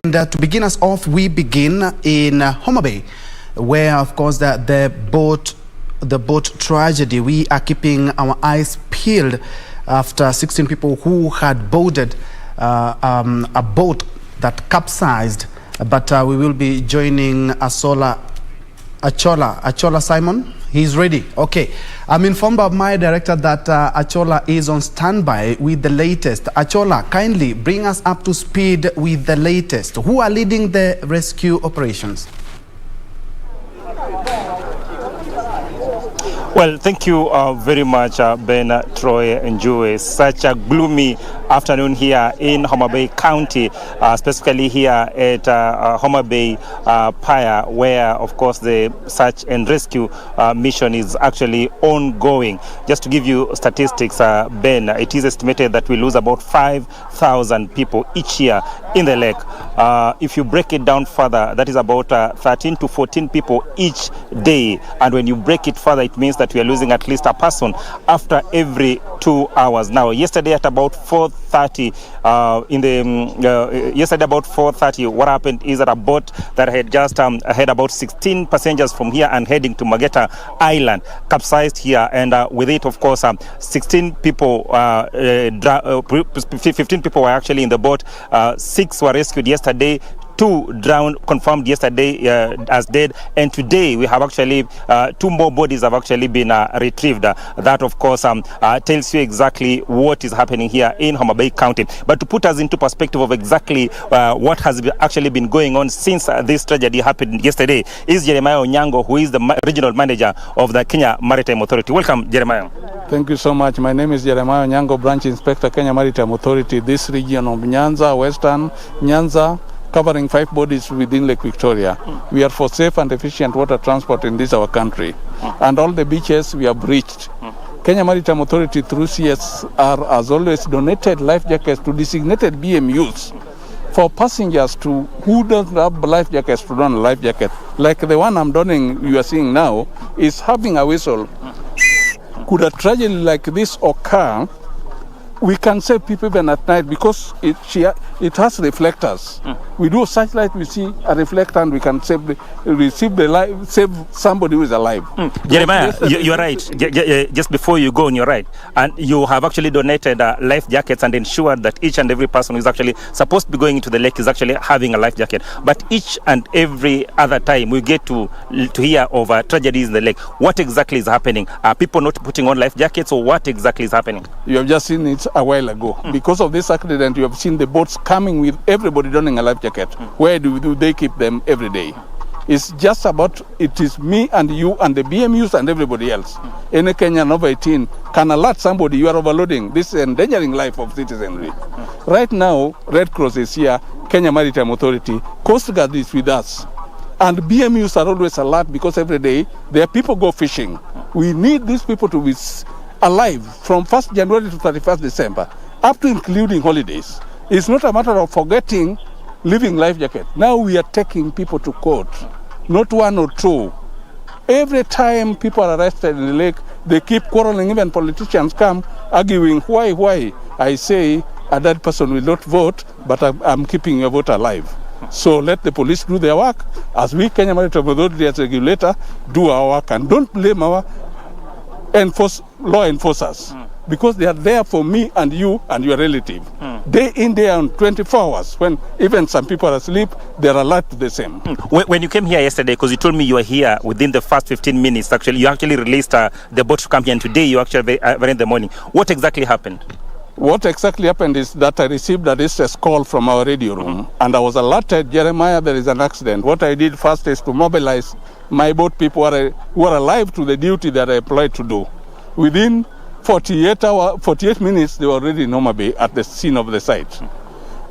And to begin us off, we begin in Homa Bay, where, of course, the boat tragedy. We are keeping our eyes peeled after 16 people who had boarded a boat that capsized. But we will be joining Achola Simon. He's ready. Okay. I'm informed by my director that Achola is on standby with the latest. Achola, kindly bring us up to speed with the latest. Who are leading the rescue operations? Well, thank you very much, Ben, Troy, and Njue. Such a gloomy afternoon here in Homa Bay County, specifically here at Homa Bay Pier, where, of course, the search and rescue mission is actually ongoing. Just to give you statistics, Ben, it is estimated that we lose about 5,000 people each year in the lake. If you break it down further, that is about 13 to 14 people each day. And when you break it further, it means that we are losing at least a person after every 2 hours. Now, yesterday at about 4:30, yesterday about 4:30, what happened is that a boat that had just had about 16 passengers from here and heading to Mageta Island capsized here, and with it, of course, 16 people, 15 people were actually in the boat. 6 were rescued yesterday. 2 drowned, confirmed yesterday as dead, and today we have actually 2 more bodies have actually been retrieved. That, of course, tells you exactly what is happening here in Homa Bay County. But to put us into perspective of exactly what has actually been going on since this tragedy happened yesterday is Jeremiah Onyango, who is the regional manager of the Kenya Maritime Authority. Welcome, Jeremiah. Thank you so much. My name is Jeremiah Onyango, Branch Inspector, Kenya Maritime Authority, this region of Nyanza, Western Nyanza, covering 5 bodies within Lake Victoria. We are for safe and efficient water transport in this our country. And all the beaches we have reached. Kenya Maritime Authority through CSR has always donated life jackets to designated BMUs for passengers who don't have life jackets to don a life jacket. Like the one I'm donning, you are seeing now, is having a whistle. Could a tragedy like this occur, we can save people even at night because it has reflectors. We do a searchlight, we see a reflector, and we can save somebody who is alive. Jeremiah, you're right. Just before you go on, you're right. And you have actually donated life jackets and ensured that each and every person who is actually supposed to be going into the lake is actually having a life jacket. But each and every other time we get to hear of tragedies in the lake, what exactly is happening? Are people not putting on life jackets, or what exactly is happening? You have just seen it a while ago. Because of this accident, you have seen the boats coming with everybody donning a life jacket. Where do they keep them every day? It's just about, it is me and you and the BMUs and everybody else. Any Kenyan over 18 can alert somebody, you are overloading. This is endangering life of citizenry. Right now, Red Cross is here, Kenya Maritime Authority, Coast Guard is with us. And BMUs are always alert because every day their people go fishing. We need these people to be alive from 1st January to 31st December, up to including holidays. It's not a matter of forgetting living life jacket. Now we are taking people to court, not 1 or 2. Every time people are arrested in the lake, they keep quarreling. Even politicians come arguing, why? I say, a dead person will not vote, but I'm keeping your vote alive. So let the police do their work. As we, Kenya Maritime Authority, as regulator, do our work, and don't blame our law enforcers, because they are there for me and you and your relative. Day in, day out, 24 hours. When even some people are asleep, they are alert to the same. When you came here yesterday, because you told me you were here within the first 15 minutes, actually, you actually released the boat to come here, and today you actually were in the morning. What exactly happened? What exactly happened is that I received a distress call from our radio room, and I was alerted, Jeremiah, there is an accident. What I did first is to mobilize my boat people who are alive to the duty that I applied to do. Within 48 minutes, they were already in Homa Bay at the scene of the site.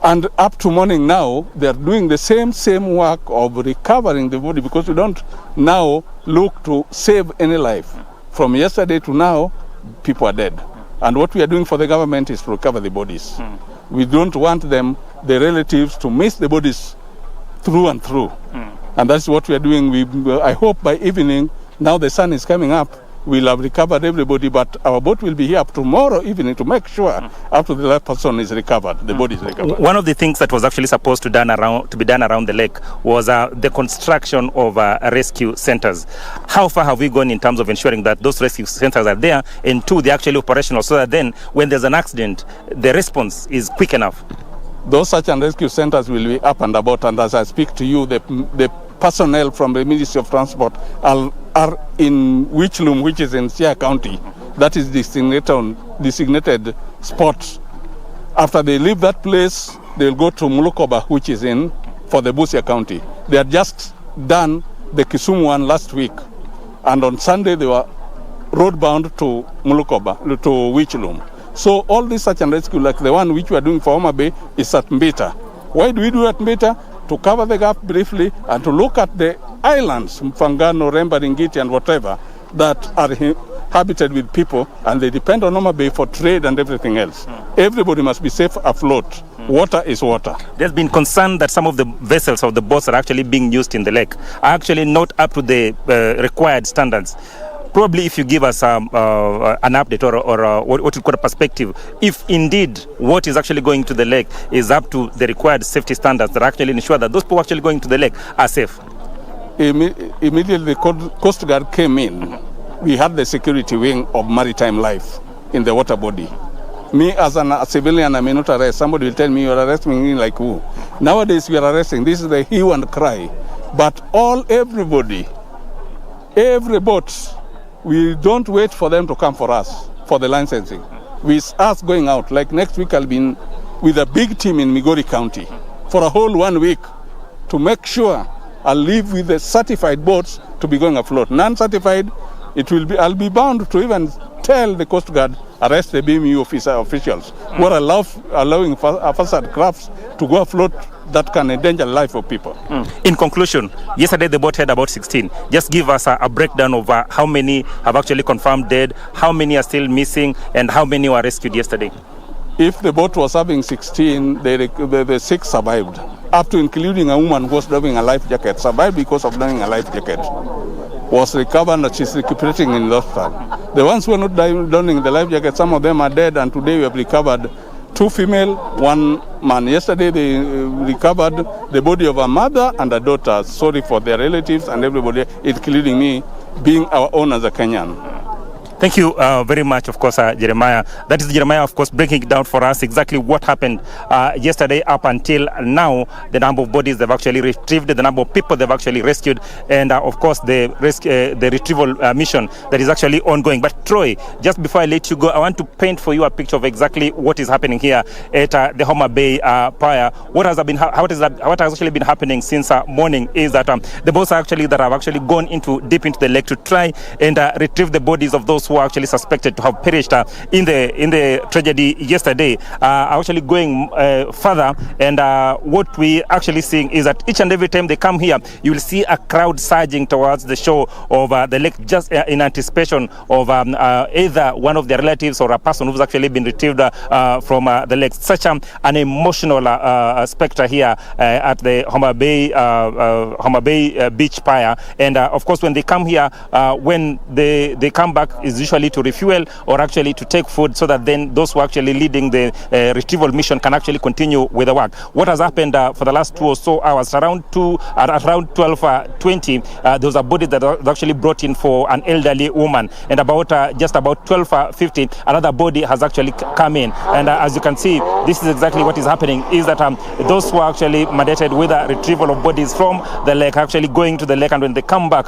And up to morning now, they are doing the same work of recovering the body, because we don't now look to save any life. From yesterday to now, people are dead. And what we are doing for the government is to recover the bodies. We don't want the relatives, to miss the bodies through and through. And that's what we are doing. I hope by evening, now the sun is coming up, we'll have recovered everybody, but our boat will be here up tomorrow evening to make sure after the last person is recovered, the body is recovered. One of the things that was actually supposed to be done around the lake was the construction of rescue centers. How far have we gone in terms of ensuring that those rescue centers are there, and two, they're actually operational, so that then when there's an accident, the response is quick enough? Those search and rescue centers will be up and about, and as I speak to you, the personnel from the Ministry of Transport are in Wichloom, which is in Siaya County. That is designated spot. After they leave that place, they'll go to Mulukoba, which is for the Busia County. They had just done the Kisumu one last week, and on Sunday they were roadbound to Mulukoba, to Wichloom. So all this search and rescue, like the one which we are doing for Homa Bay, is at Mbita. Why do we do at Mbita? To cover the gap briefly and to look at the islands, Mfangano, Remba, Ringiti, and whatever, that are habited with people, and they depend on Homa Bay for trade and everything else. Everybody must be safe afloat. Water is water. There's been concern that some of the vessels or the boats that are actually being used in the lake are actually not up to the required standards. Probably if you give us an update or what you call a perspective, if indeed what is actually going to the lake is up to the required safety standards that actually ensure that those people actually going to the lake are safe. Immediately the Coast Guard came in, we had the security wing of maritime life in the water body. Me as a civilian, I may not arrest. Somebody will tell me, you're arresting me like who? Nowadays we are arresting. This is the hue and cry. But everybody, every boat, we don't wait for them to come for us, for the licensing. With us going out, like next week I'll be with a big team in Migori County for a whole 1 week to make sure I'll leave with the certified boats to be going afloat. Non-certified, I'll be bound to even tell the Coast Guard, arrest the BMU officials who are allowing facade crafts to go afloat that can endanger the life of people. In conclusion, yesterday the boat had about 16. Just give us a breakdown of how many have actually confirmed dead, how many are still missing, and how many were rescued yesterday. If the boat was having 16, the 6 survived, up to including a woman who was donning a life jacket, survived because of donning a life jacket, was recovered and she's recuperating in Lunchtime. The ones who are not donning the life jacket, some of them are dead, and today we have recovered 2 female, 1 man. Yesterday they recovered the body of a mother and a daughter. Sorry for their relatives and everybody, including me, being our own as a Kenyan. Thank you very much, of course, Jeremiah. That is Jeremiah, of course, breaking it down for us exactly what happened yesterday up until now, the number of bodies they've actually retrieved, the number of people they've actually rescued, and of course the retrieval mission that is actually ongoing. But Troy, just before I let you go, I want to paint for you a picture of exactly what is happening here at the Homa Bay Pier. What has actually been happening since morning is that the boats that have actually gone deep into the lake to try and retrieve the bodies of those who are actually suspected to have perished in the tragedy yesterday are actually going further, and what we actually seeing is that each and every time they come here, you will see a crowd surging towards the shore of the lake, just in anticipation of either one of their relatives or a person who's actually been retrieved from the lake. Such an emotional spectre here at the Homa Bay beach pier, and of course when they come here, when they come back is usually to refuel or actually to take food, so that then those who are actually leading the retrieval mission can actually continue with the work. What has happened for the last 2 or so hours, around 12:20, there was a body that was actually brought in for an elderly woman, and just about 12:50, another body has actually come in, and as you can see, this is exactly what is happening, is that those who are actually mandated with a retrieval of bodies from the lake actually going to the lake, and when they come back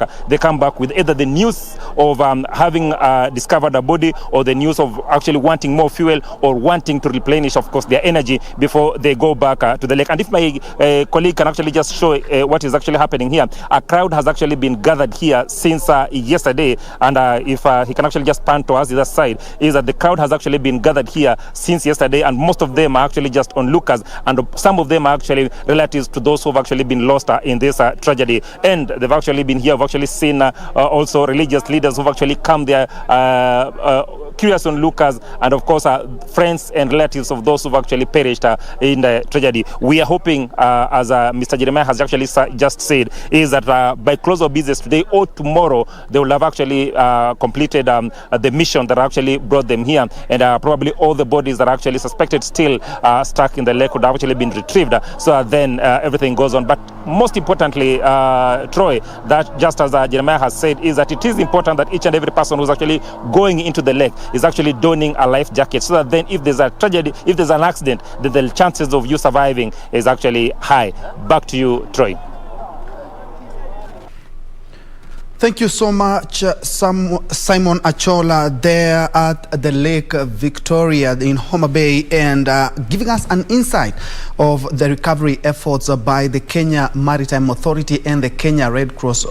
with either the news of having discovered a body, or the news of actually wanting more fuel, or wanting to replenish, of course, their energy before they go back to the lake. And if my colleague can actually just show what is actually happening here, a crowd has actually been gathered here since yesterday, and if he can actually just pan to us the other side, is that the crowd has actually been gathered here since yesterday, and most of them are actually just onlookers, and some of them are actually relatives to those who have actually been lost in this tragedy, and they've actually been here. We've actually seen also religious leaders who've actually come there curious onlookers, and of course friends and relatives of those who've actually perished in the tragedy. We are hoping, as Mr. Jeremiah has actually just said, is that by close of business today or tomorrow, they will have actually completed the mission that actually brought them here, and probably all the bodies that are actually suspected still stuck in the lake would have actually been retrieved, so then everything goes on. But most importantly, Troy, that just as Jeremiah has said, is that it is important that each and every person who's actually going into the lake is actually donning a life jacket, so that then if there's a tragedy, if there's an accident, then the chances of you surviving is actually high. Back to you, Troy. Thank you so much, Simon Achola, there at the Lake Victoria in Homa Bay, and giving us an insight of the recovery efforts by the Kenya Maritime Authority and the Kenya Red Cross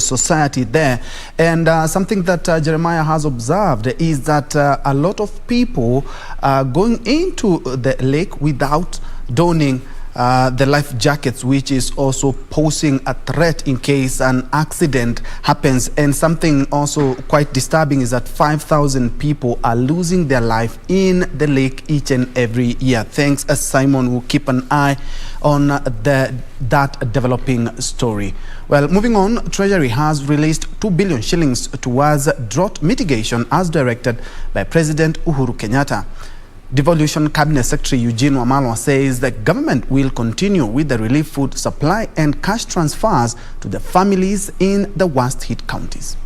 Society there. And something that Jeremiah has observed is that a lot of people are going into the lake without donning the life jackets, which is also posing a threat in case an accident happens. And something also quite disturbing is that 5,000 people are losing their life in the lake each and every year. Thanks, Simon. We'll keep an eye on that developing story. Well, moving on, Treasury has released 2 billion shillings towards drought mitigation as directed by President Uhuru Kenyatta. Devolution Cabinet Secretary Eugene Wamalwa says the government will continue with the relief food supply and cash transfers to the families in the worst hit counties.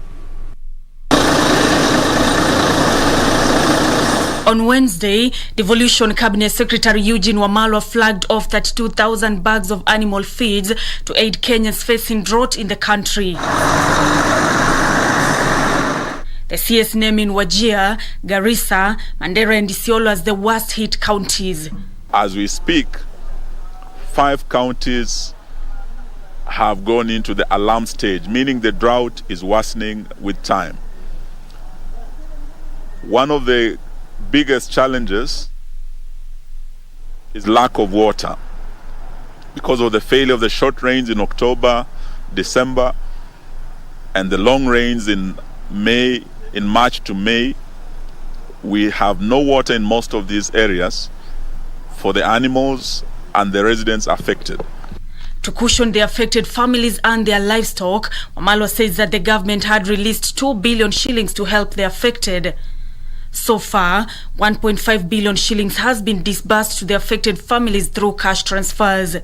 On Wednesday, Devolution Cabinet Secretary Eugene Wamalwa flagged off 32,000 bags of animal feeds to aid Kenyans facing drought in the country. The CS naming Wajir, Garissa, Mandera and Isiolo as the worst hit counties. As we speak, 5 counties have gone into the alarm stage, meaning the drought is worsening with time. One of the biggest challenges is lack of water. Because of the failure of the short rains in October, December, and the long rains in March to May, we have no water in most of these areas for the animals and the residents affected. To cushion the affected families and their livestock, Wamalwa says that the government had released 2 billion shillings to help the affected. So far, 1.5 billion shillings has been disbursed to the affected families through cash transfers.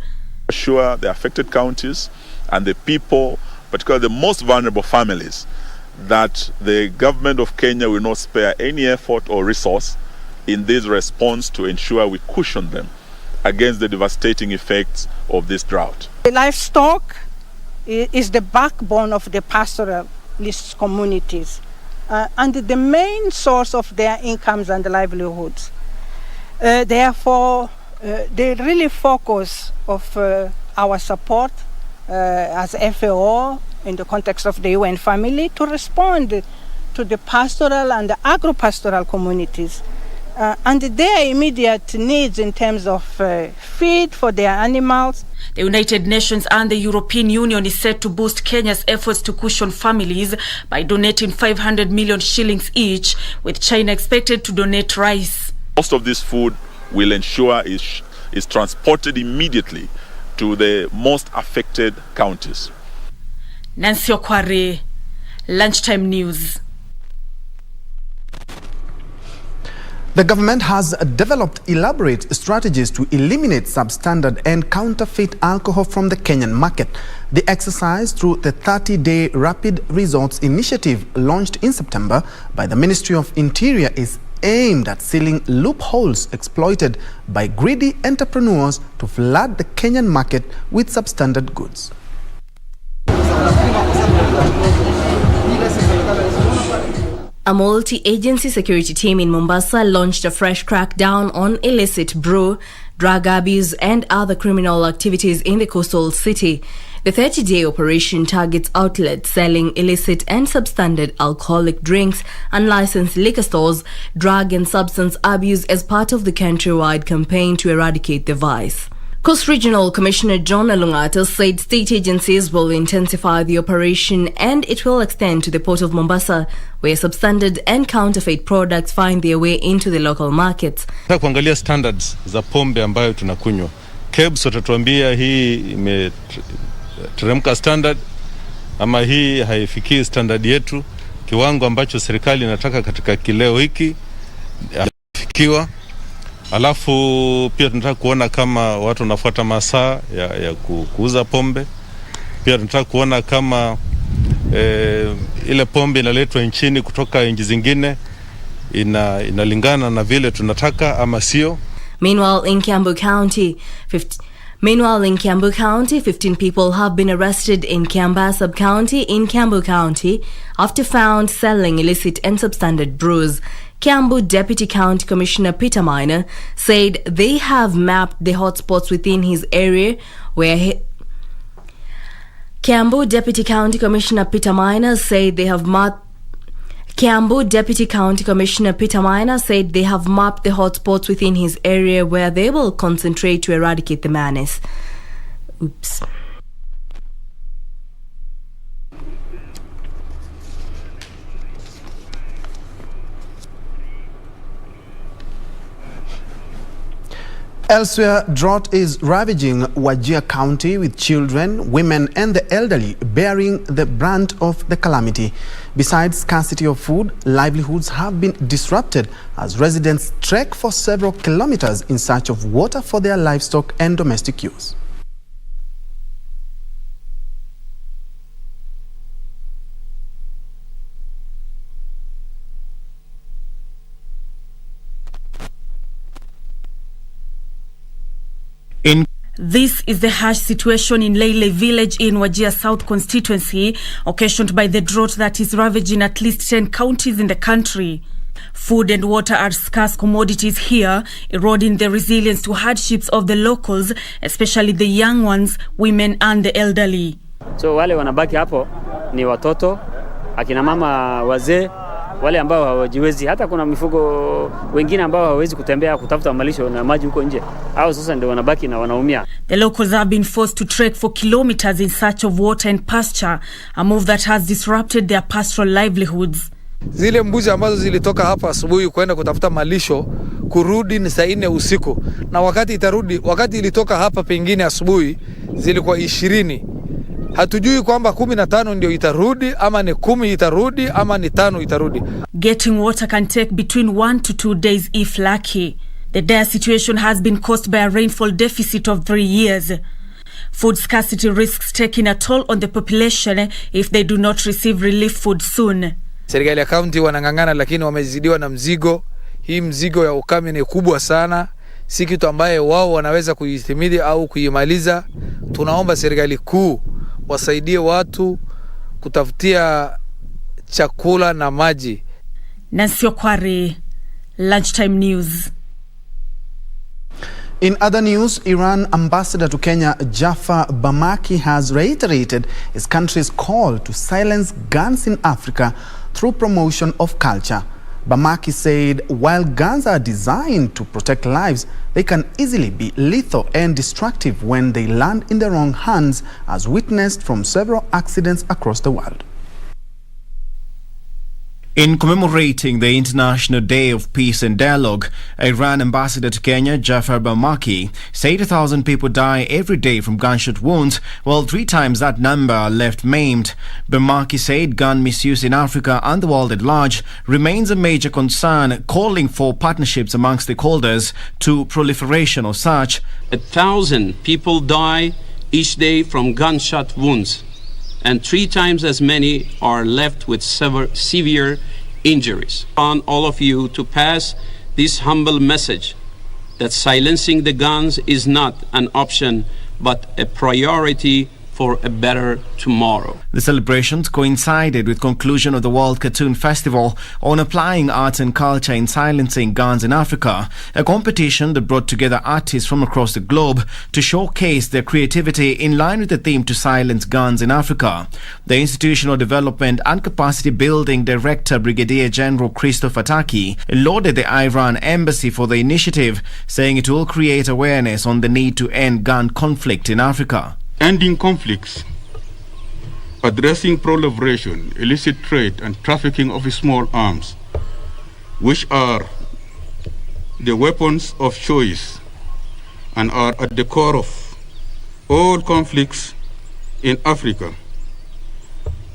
Assure the affected counties and the people, particularly the most vulnerable families, that the government of Kenya will not spare any effort or resource in this response to ensure we cushion them against the devastating effects of this drought. The livestock is the backbone of the pastoralist communities and the main source of their incomes and livelihoods. Therefore, the really focus of our support as FAO in the context of the UN family to respond to the pastoral and the agro-pastoral communities and their immediate needs in terms of feed for their animals. The United Nations and the European Union is set to boost Kenya's efforts to cushion families by donating 500 million shillings each, with China expected to donate rice. Most of this food will ensure is transported immediately to the most affected counties. Nancy Okware, Lunchtime News. The government has developed elaborate strategies to eliminate substandard and counterfeit alcohol from the Kenyan market. The exercise through the 30-day Rapid Results Initiative launched in September by the Ministry of Interior is aimed at sealing loopholes exploited by greedy entrepreneurs to flood the Kenyan market with substandard goods. A multi-agency security team in Mombasa launched a fresh crackdown on illicit brew, drug abuse and other criminal activities in the coastal city. The 30-day operation targets outlets selling illicit and substandard alcoholic drinks, unlicensed liquor stores, drug and substance abuse as part of the countrywide campaign to eradicate the vice. Coast Regional Commissioner John Alungata said state agencies will intensify the operation and it will extend to the port of Mombasa, where substandard and counterfeit products find their way into the local markets. Kuangalia standards za pombe ambayo tunakunywa. KBC watatuambia hii imeteremka standard ama hii haifikii standard yetu, kiwango ambacho serikali inataka katika kileo hiki hafikiwa. Alafu pia tunataka kuona kama watu wanafuata masaa ya kuuza pombe. Pia tunataka kuona kama ile pombe inaletwa nchini kutoka nchi zingine inalingana na vile tunataka ama sio. Meanwhile, in Kiambu County, 15 people have been arrested in Kiamba sub-county in Kiambu County after found selling illicit and substandard brews. Kiambu Deputy County Commissioner Peter Minor said they have mapped the hotspots within his area where Kiambu Deputy County Commissioner Peter Minor said they have mapped the hotspots within his area where they will concentrate to eradicate the menace. Oops. Elsewhere, drought is ravaging Wajir County, with children, women and the elderly bearing the brunt of the calamity. Besides scarcity of food, livelihoods have been disrupted as residents trek for several kilometers in search of water for their livestock and domestic use. This is the harsh situation in Lele village in Wajir South constituency, occasioned by the drought that is ravaging at least 10 counties in the country. Food and water are scarce commodities here, eroding the resilience to hardships of the locals, especially the young ones, women and the elderly. So wale wanabaki hapo ni watoto, akina mama, wazee, wale ambao hawajiwezi. Hata kuna mifugo wengine ambao hawawezi kutembea kutafuta malisho na maji huko nje. Hao sasa ndio wanabaki na wanaumia. The locals have been forced to trek for kilometers in search of water and pasture, a move that has disrupted their pastoral livelihoods. Zile mbuzi ambazo zilitoka hapa asubuhi kwenda kutafuta malisho kurudi ni saa 4 usiku, na wakati ilitoka hapa pengine asubuhi zilikuwa 20. Hatujui kwamba 15 ndio itarudi ama ni 10 itarudi ama ni 5 itarudi. Getting water can take between 1 to 2 days if lucky. The dire situation has been caused by a rainfall deficit of 3 years. Food scarcity risks taking a toll on the population if they do not receive relief food soon. Serikali ya kaunti wanangangana, lakini wamezidiwa na mzigo. Hii mzigo ya ukame ni kubwa sana, si kitu ambaye wao wanaweza kuihimili au kuimaliza. Tunaomba serikali kuu wasaidie watu kutafutia chakula na maji. Nancy Okware, Lunchtime News. In other news, Iran ambassador to Kenya, Jafar Bamaki, has reiterated his country's call to silence guns in Africa through promotion of culture. Bamaki said while guns are designed to protect lives, they can easily be lethal and destructive when they land in the wrong hands, as witnessed from several accidents across the world. In commemorating the International Day of Peace and Dialogue, Iran ambassador to Kenya, Jafar Bamaki, said 1,000 people die every day from gunshot wounds, while 3 times that number are left maimed. Bamaki said gun misuse in Africa and the world at large remains a major concern, calling for partnerships among stakeholders to proliferation of such. 1,000 people die each day from gunshot wounds, and 3 times as many are left with severe injuries. I want all of you to pass this humble message that silencing the guns is not an option but a priority for a better tomorrow. The celebrations coincided with conclusion of the World Cartoon Festival on applying arts and culture in silencing guns in Africa, a competition that brought together artists from across the globe to showcase their creativity in line with the theme to silence guns in Africa. The Institutional Development and Capacity Building Director Brigadier General Christopher Taki lauded the Iran Embassy for the initiative, saying it will create awareness on the need to end gun conflict in Africa. Ending conflicts, addressing proliferation, illicit trade and trafficking of small arms, which are the weapons of choice and are at the core of all conflicts in Africa,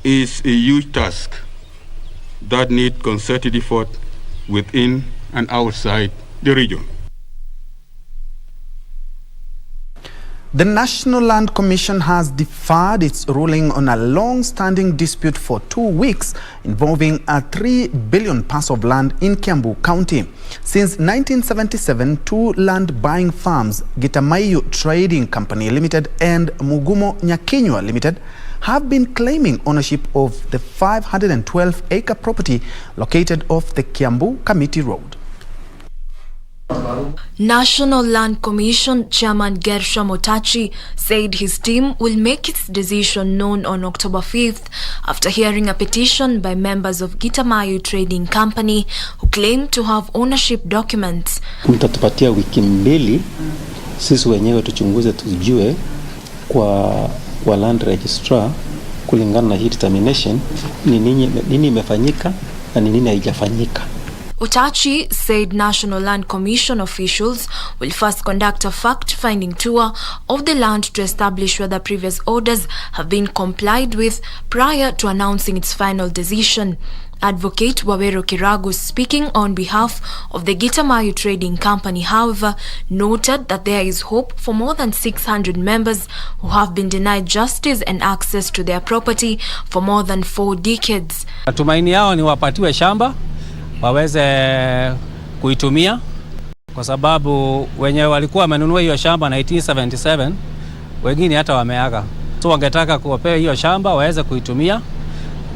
is a huge task that needs concerted effort within and outside the region. The National Land Commission has deferred its ruling on a long-standing dispute for 2 weeks involving a 3 billion parcel of land in Kiambu County. Since 1977, two land-buying firms, Gitamayu Trading Company Limited and Mugumo Nyakinywa Limited, have been claiming ownership of the 512-acre property located off the Kiambu Committee Road. National Land Commission Chairman Gershom Otachi said his team will make its decision known on October 5th after hearing a petition by members of Gitamayu Trading Company who claim to have ownership documents. Mtatupatia wiki mbili sisi wenyewe tuchunguze tujue kwa land registrar kulingana na hii determination ni nini imefanyika na ni nini haijafanyika. Otachi said National Land Commission officials will first conduct a fact-finding tour of the land to establish whether previous orders have been complied with prior to announcing its final decision. Advocate Wawero Kiragu, speaking on behalf of the Gitamayu Trading Company, however, noted that there is hope for more than 600 members who have been denied justice and access to their property for more than 4 decades. Matumaini yao ni wapatiwe shamba waweze kuitumia kwa sababu wenye walikuwa wamenunua hiyo shamba 1977 wengine hata wameaga. So wangetaka kuwapewa hiyo shamba waweze kuitumia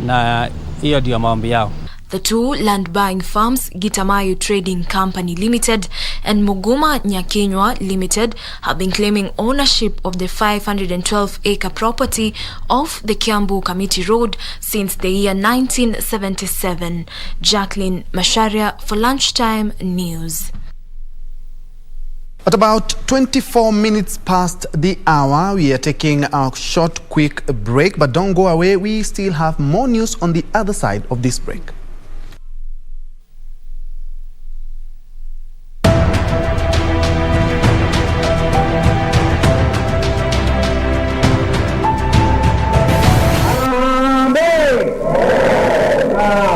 na hiyo ndio maombi yao. The two land-buying firms, Gitamayu Trading Company Limited and Muguma Nyakinywa Limited, have been claiming ownership of the 512-acre property off the Kiambu Committee Road since the year 1977. Jacqueline Masharia for Lunchtime News. At about 24 minutes past the hour, we are taking a short, quick break. But don't go away, we still have more news on the other side of this break.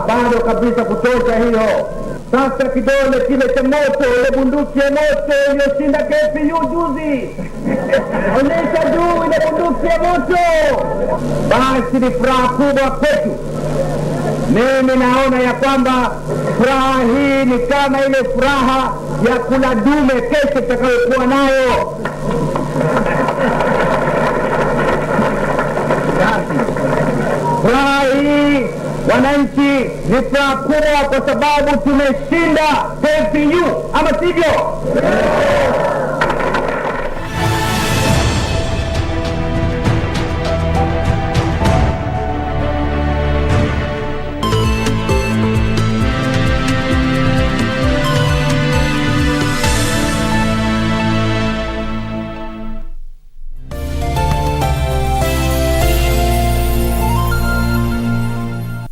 Bado kabisa kutosha hiyo. Sasa kidole kile cha moto, ile bunduki ya moto iliyoshinda KPU juzi. Onyesha juu ile bunduki ya moto. Basi ni furaha kubwa kwetu. Mimi naona ya kwamba furaha hii ni kama ile furaha ya kula dume kesho tutakayokuwa nayo. Furaha hii wananchi ni furaha kubwa kwa sababu tumeshinda KPU, ama sivyo?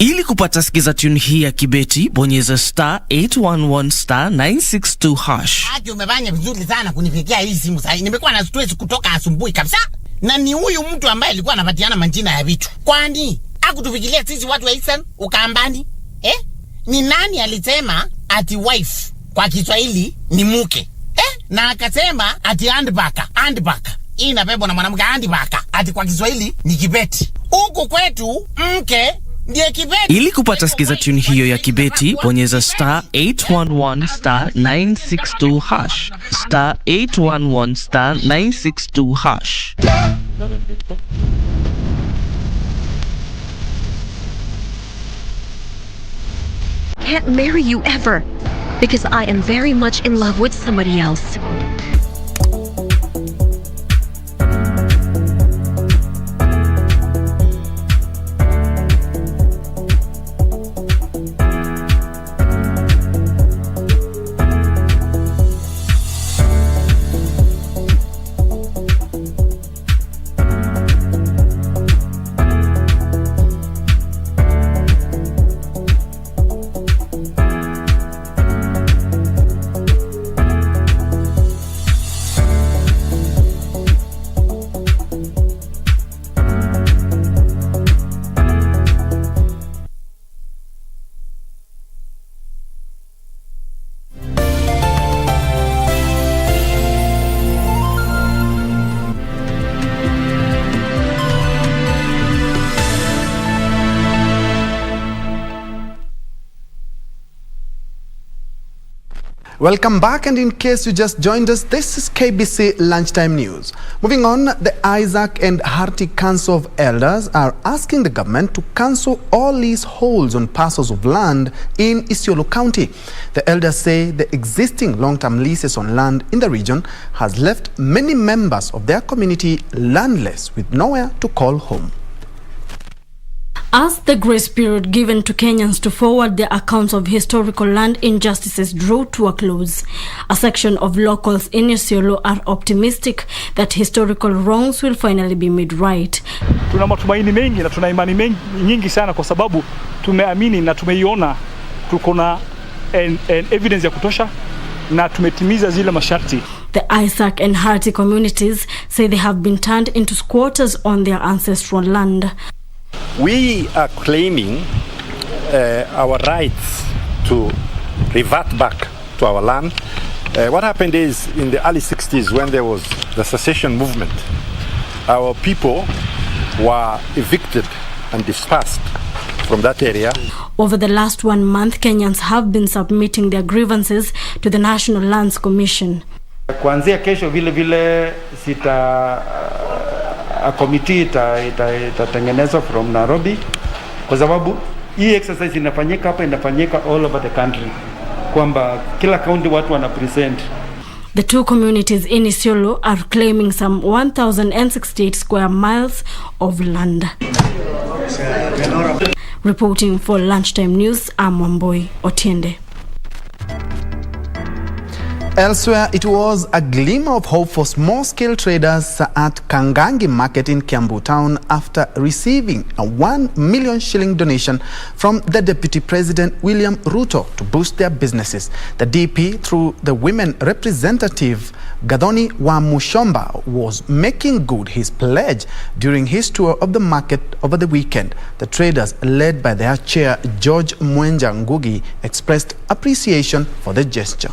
Ili kupata sikiza tune hii ya kibeti, bonyeza star 811 star 962 hash. Aje umefanya vizuri sana kunifikia hii simu sasa. Nimekuwa na stress kutoka asubuhi kabisa. Na ni huyu mtu ambaye alikuwa anapatiana majina ya vitu. Kwani hakutufikiria sisi watu wa Eastern Ukambani? Ni nani alisema ati wife kwa Kiswahili ni mke? Na akasema ati handbaka. Hii inabebwa na mwanamke handbaka. Ati kwa Kiswahili ni kibeti. Huku kwetu mke ndiye kibeti. Ili kupata sikiza tune hiyo ya kibeti, bonyeza star 811 star 962 hash. Star 811 star 962 hash. can't marry you ever because I am very much in love with somebody else. Welcome back, and in case you just joined us, this is KBC Lunchtime News. Moving on, the Isaac and Harti Council of Elders are asking the government to cancel all leaseholds on parcels of land in Isiolo County. The elders say the existing long-term leases on land in the region has left many members of their community landless with nowhere to call home. As the grace period given to Kenyans to forward their accounts of historical land injustices drew to a close, a section of locals in Isiolo are optimistic that historical wrongs will finally be made right. Tuna matumaini mengi na tuna imani nyingi sana kwa sababu tumeamini na tumeiona tuko na evidence ya kutosha na tumetimiza zile masharti. The Isaac and Harti communities say they have been turned into squatters on their ancestral land. We are claiming our rights to revert back to our land. What happened is, in the early 60s, when there was the secession movement, our people were evicted and dispersed from that area. Over the last 1 month, Kenyans have been submitting their grievances to the National Lands Commission. Kuanzia kesho vile a committee itatengenezwa from Nairobi kwa sababu hii exercise inafanyika all over the country kwamba kila county watu wana present. The two communities in Isiolo are claiming some 1,068 square miles of land. Reporting for Lunchtime News, I'm Wamboi Otiende. Elsewhere, it was a glimmer of hope for small-scale traders at Kangangi Market in Kiambu Town after receiving a 1 million shilling donation from the Deputy President William Ruto to boost their businesses. The DP, through the women representative Gadoni Wamushomba, was making good his pledge during his tour of the market over the weekend. The traders, led by their chair George Mwenja Ngugi, expressed appreciation for the gesture.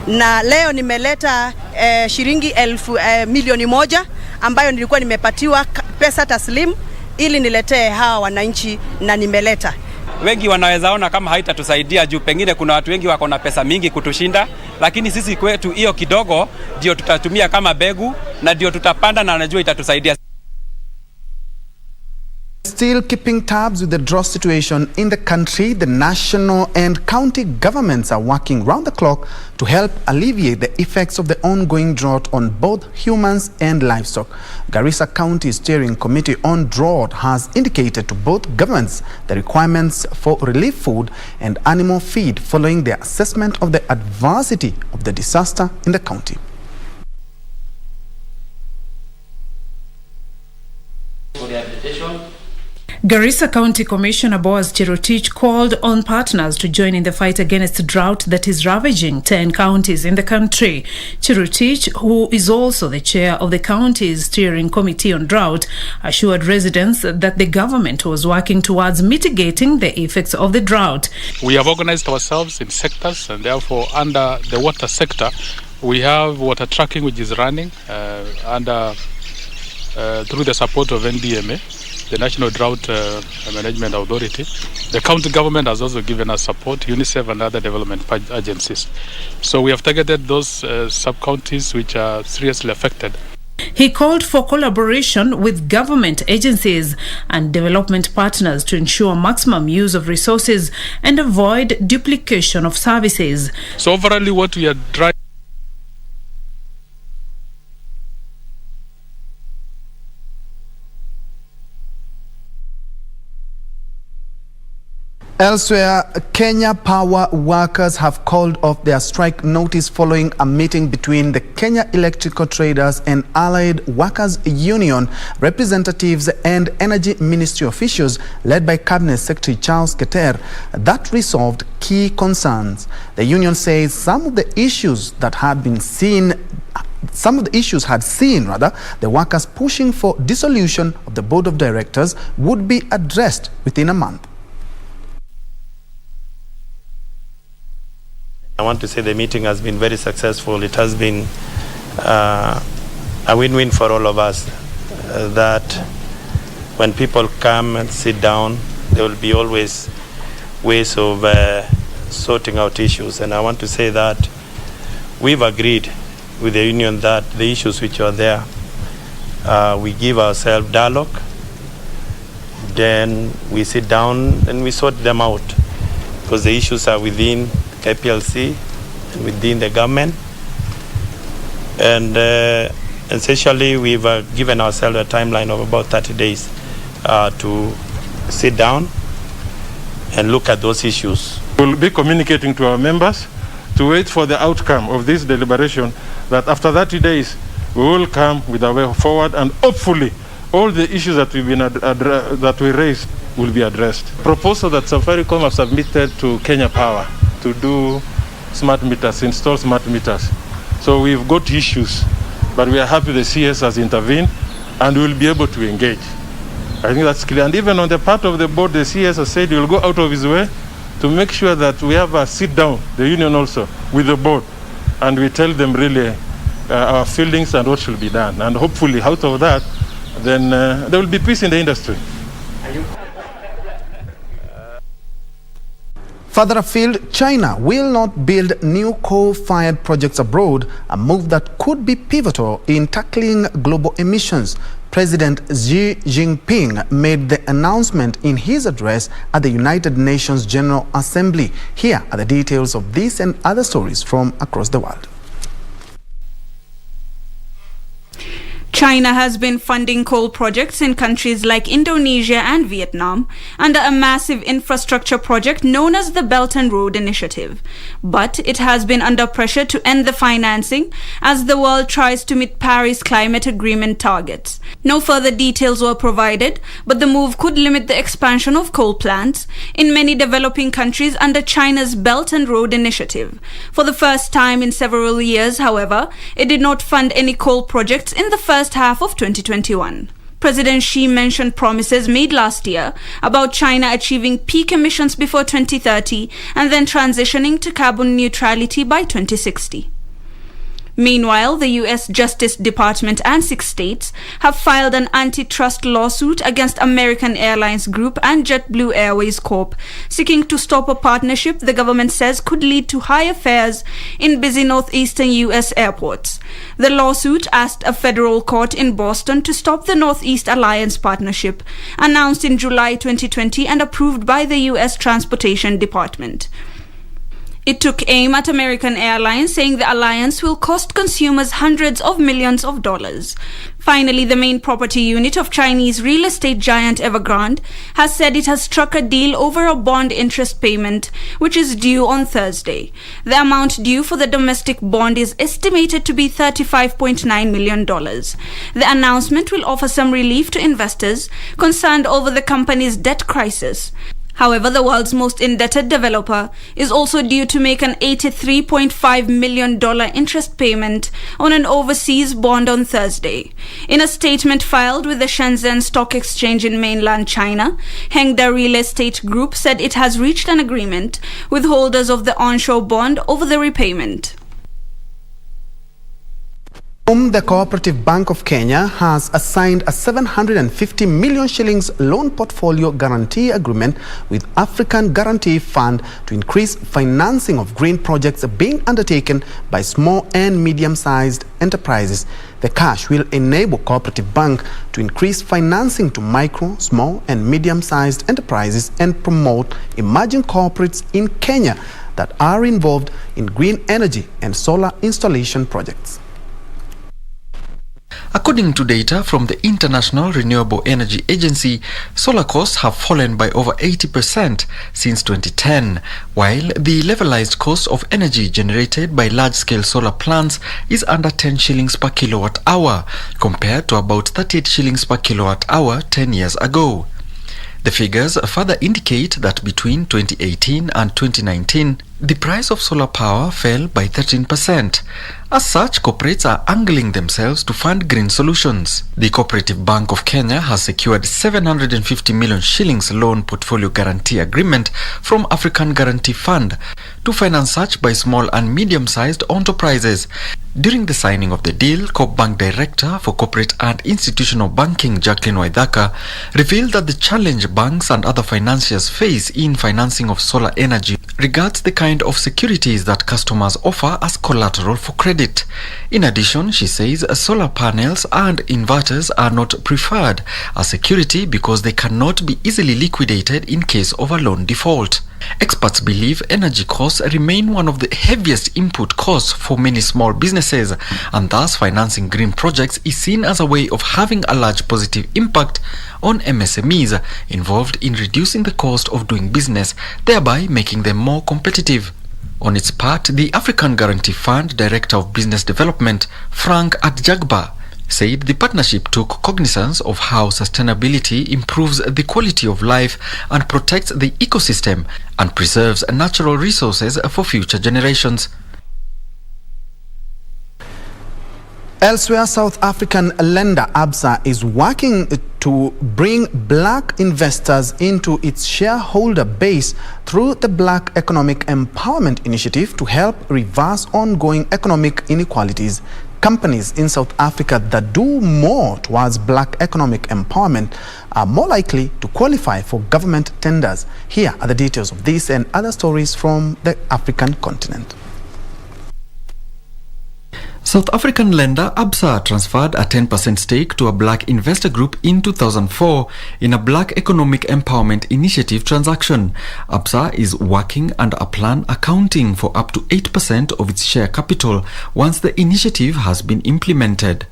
Na leo nimeleta shilingi milioni 1 ambayo nilikuwa nimepatiwa pesa taslim ili niletee hawa wananchi, na nimeleta. Wengi wanaweza ona kama haitatusaidia juu pengine kuna watu wengi wako na pesa mingi kutushinda, lakini sisi kwetu hiyo kidogo ndio tutatumia kama begu na ndio tutapanda, na najua itatusaidia. Still keeping tabs with the drought situation in the country, the national and county governments are working round the clock to help alleviate the effects of the ongoing drought on both humans and livestock. Garissa County Steering Committee on Drought has indicated to both governments the requirements for relief food and animal feed following their assessment of the adversity of the disaster in the county. Garissa County Commissioner Boaz Cherotich called on partners to join in the fight against drought that is ravaging 10 counties in the country. Cherotich, who is also the chair of the county's steering committee on drought, assured residents that the government was working towards mitigating the effects of the drought. We have organized ourselves in sectors, and therefore under the water sector, we have water tracking which is running through the support of NDMA, the National Drought Management Authority. The county government has also given us support, UNICEF and other development agencies. So we have targeted those sub-counties which are seriously affected. He called for collaboration with government agencies and development partners to ensure maximum use of resources and avoid duplication of services. So overall, what we are trying Elsewhere, Kenya Power workers have called off their strike notice following a meeting between the Kenya Electrical Traders and Allied Workers Union representatives and Energy Ministry officials led by Cabinet Secretary Charles Keter that resolved key concerns. The union says some of the issues had seen the workers pushing for dissolution of the board of directors would be addressed within a month. I want to say the meeting has been very successful. It has been a win-win for all of us. That when people come and sit down, there will be always ways of sorting out issues. And I want to say that we've agreed with the union that the issues which are there, we give ourselves dialogue, then we sit down and we sort them out, because the issues are within KPLC and within the government. And essentially we've given ourselves a timeline of about 30 days to sit down and look at those issues. We'll be communicating to our members to wait for the outcome of this deliberation, that after 30 days we will come with a way forward, and hopefully all the issues that that we raised will be addressed. Proposal that Safaricom have submitted to Kenya Power to do smart meters, install smart meters. So we've got issues, but we are happy the CS has intervened and we will be able to engage. I think that's clear. And even on the part of the board, the CS has said he will go out of his way to make sure that we have a sit down, the union also, with the board, and we tell them really our feelings and what should be done. And hopefully out of that, then there will be peace in the industry. Further afield, China will not build new coal-fired projects abroad, a move that could be pivotal in tackling global emissions. President Xi Jinping made the announcement in his address at the United Nations General Assembly. Here are the details of this and other stories from across the world. China has been funding coal projects in countries like Indonesia and Vietnam under a massive infrastructure project known as the Belt and Road Initiative. But it has been under pressure to end the financing as the world tries to meet Paris Climate Agreement targets. No further details were provided, but the move could limit the expansion of coal plants in many developing countries under China's Belt and Road Initiative. For the first time in several years, however, it did not fund any coal projects in the first half of 2021. President Xi mentioned promises made last year about China achieving peak emissions before 2030 and then transitioning to carbon neutrality by 2060. Meanwhile, the U.S. Justice Department and 6 states have filed an antitrust lawsuit against American Airlines Group and JetBlue Airways Corp., seeking to stop a partnership the government says could lead to higher fares in busy northeastern U.S. airports. The lawsuit asked a federal court in Boston to stop the Northeast Alliance partnership, announced in July 2020 and approved by the U.S. Transportation Department. It took aim at American Airlines, saying the alliance will cost consumers hundreds of millions of dollars. Finally, the main property unit of Chinese real estate giant Evergrande has said it has struck a deal over a bond interest payment, which is due on Thursday. The amount due for the domestic bond is estimated to be $35.9 million. The announcement will offer some relief to investors concerned over the company's debt crisis. However, the world's most indebted developer is also due to make an $83.5 million interest payment on an overseas bond on Thursday. In a statement filed with the Shenzhen Stock Exchange in mainland China, Hengda Real Estate Group said it has reached an agreement with holders of the onshore bond over the repayment. The Cooperative Bank of Kenya has assigned a 750 million shillings loan portfolio guarantee agreement with African Guarantee Fund to increase financing of green projects being undertaken by small and medium-sized enterprises. The cash will enable Cooperative Bank to increase financing to micro, small and medium-sized enterprises and promote emerging corporates in Kenya that are involved in green energy and solar installation projects. According to data from the International Renewable Energy Agency, solar costs have fallen by over 80% since 2010, while the levelized cost of energy generated by large-scale solar plants is under 10 shillings per kilowatt hour, compared to about 38 shillings per kilowatt hour 10 years ago. The figures further indicate that between 2018 and 2019, the price of solar power fell by 13%. As such, corporates are angling themselves to fund green solutions. The Cooperative Bank of Kenya has secured 750 million shillings loan portfolio guarantee agreement from African Guarantee Fund to finance such by small and medium-sized enterprises. During the signing of the deal, Coop Bank Director for Corporate and Institutional Banking, Jacqueline Waithaka, revealed that the challenge banks and other financiers face in financing of solar energy regards the kind of securities that customers offer as collateral for credit. In addition, she says solar panels and inverters are not preferred as security because they cannot be easily liquidated in case of a loan default. Experts believe energy costs remain one of the heaviest input costs for many small businesses, and thus financing green projects is seen as a way of having a large positive impact on MSMEs involved in reducing the cost of doing business, thereby making them more competitive. On its part, the African Guarantee Fund Director of Business Development, Frank Adjagba, said the partnership took cognizance of how sustainability improves the quality of life and protects the ecosystem and preserves natural resources for future generations. Elsewhere, South African lender ABSA is working to bring black investors into its shareholder base through the Black Economic Empowerment Initiative to help reverse ongoing economic inequalities. Companies in South Africa that do more towards black economic empowerment are more likely to qualify for government tenders. Here are the details of this and other stories from the African continent. South African lender ABSA transferred a 10% stake to a black investor group in 2004 in a Black Economic Empowerment Initiative transaction. ABSA is working under a plan accounting for up to 8% of its share capital once the initiative has been implemented.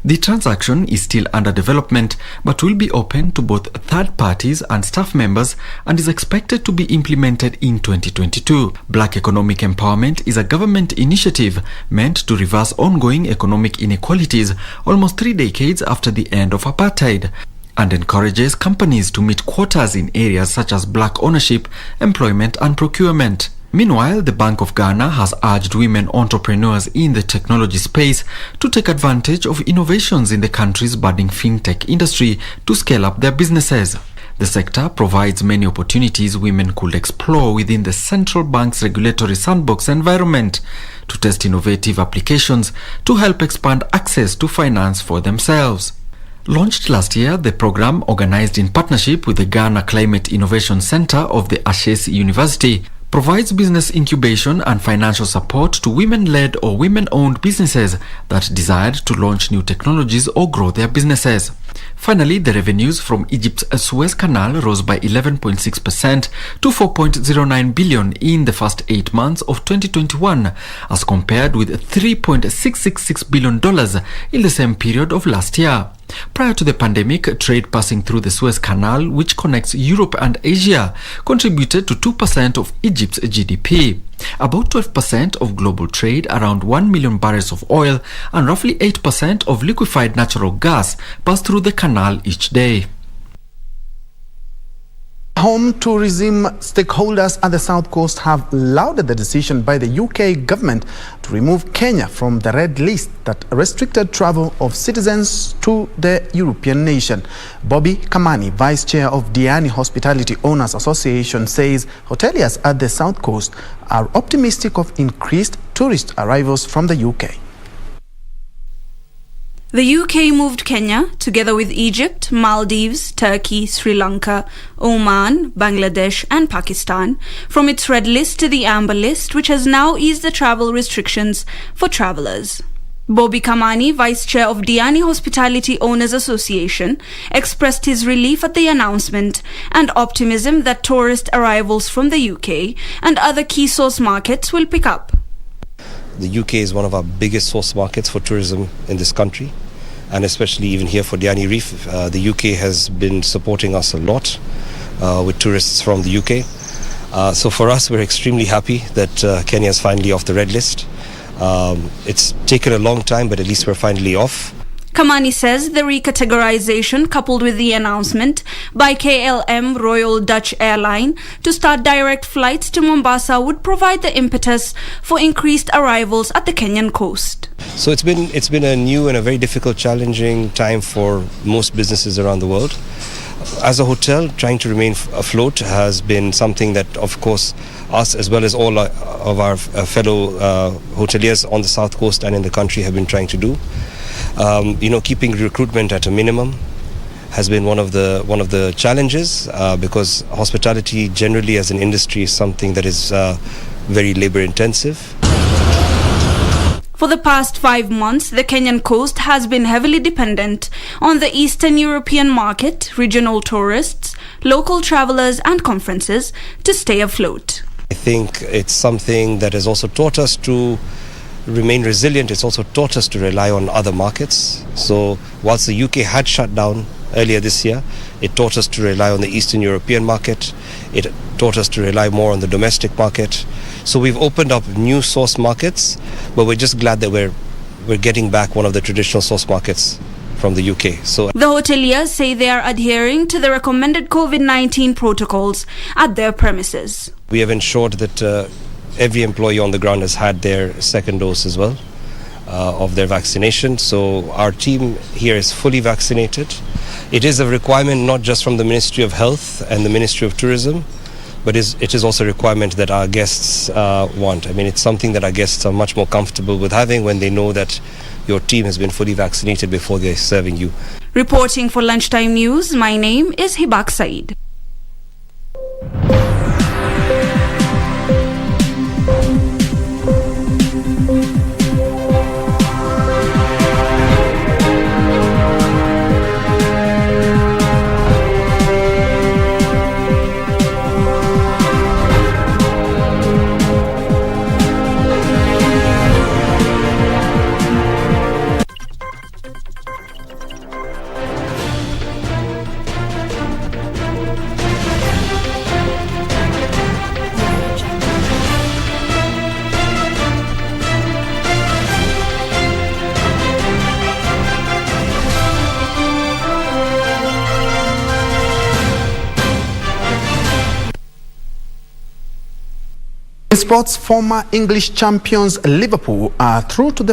The transaction is still under development but will be open to both third parties and staff members and is expected to be implemented in 2022. Black Economic Empowerment is a government initiative meant to reverse ongoing economic inequalities almost 3 decades after the end of apartheid, and encourages companies to meet quotas in areas such as black ownership, employment and procurement. Meanwhile, the Bank of Ghana has urged women entrepreneurs in the technology space to take advantage of innovations in the country's budding fintech industry to scale up their businesses. The sector provides many opportunities women could explore within the central bank's regulatory sandbox environment to test innovative applications to help expand access to finance for themselves. Launched last year, the program, organized in partnership with the Ghana Climate Innovation Center of the Ashesi University, provides business incubation and financial support to women-led or women-owned businesses that desired to launch new technologies or grow their businesses. Finally, the revenues from Egypt's Suez Canal rose by 11.6% to 4.09 billion in the first 8 months of 2021, as compared with $3.666 billion in the same period of last year. Prior to the pandemic, trade passing through the Suez Canal, which connects Europe and Asia, contributed to 2% of Egypt's GDP. About 12% of global trade, around 1 million barrels of oil, and roughly 8% of liquefied natural gas pass through the canal each day. Home tourism stakeholders at the South Coast have lauded the decision by the UK government to remove Kenya from the red list that restricted travel of citizens to the European nation. Bobby Kamani, Vice Chair of Diani Hospitality Owners Association, says hoteliers at the South Coast are optimistic of increased tourist arrivals from the UK. The UK moved Kenya, together with Egypt, Maldives, Turkey, Sri Lanka, Oman, Bangladesh and Pakistan, from its red list to the amber list, which has now eased the travel restrictions for travellers. Bobby Kamani, Vice Chair of Diani Hospitality Owners Association, expressed his relief at the announcement and optimism that tourist arrivals from the UK and other key source markets will pick up. The UK is one of our biggest source markets for tourism in this country, and especially even here for Diani Reef. The UK has been supporting us a lot with tourists from the UK. So for us, we're extremely happy that Kenya is finally off the red list. It's taken a long time, but at least we're finally off. Kamani says the recategorization, coupled with the announcement by KLM Royal Dutch Airline to start direct flights to Mombasa, would provide the impetus for increased arrivals at the Kenyan coast. So it's been a new and a very difficult, challenging time for most businesses around the world. As a hotel, trying to remain afloat has been something that, of course, us as well as all of our fellow hoteliers on the south coast and in the country have been trying to do. Keeping recruitment at a minimum has been one of the challenges because hospitality generally as an industry is something that is very labor intensive. For the past 5 months, the Kenyan coast has been heavily dependent on the Eastern European market, regional tourists, local travelers and conferences to stay afloat. I think it's something that has also taught us to remain resilient. It's also taught us to rely on other markets. So whilst the UK had shut down earlier this year, it taught us to rely on the Eastern European market. It taught us to rely more on the domestic market. So we've opened up new source markets, but we're just glad that we're getting back one of the traditional source markets from the UK. So the hoteliers say they are adhering to the recommended COVID-19 protocols at their premises. We have ensured that every employee on the ground has had their second dose as well of their vaccination. So our team here is fully vaccinated. It is a requirement not just from the Ministry of Health and the Ministry of Tourism, but it is also a requirement that our guests want. I mean, it's something that our guests are much more comfortable with having when they know that your team has been fully vaccinated before they're serving you. Reporting for Lunchtime News, my name is Hibak Said. In sports, former English champions Liverpool are through to the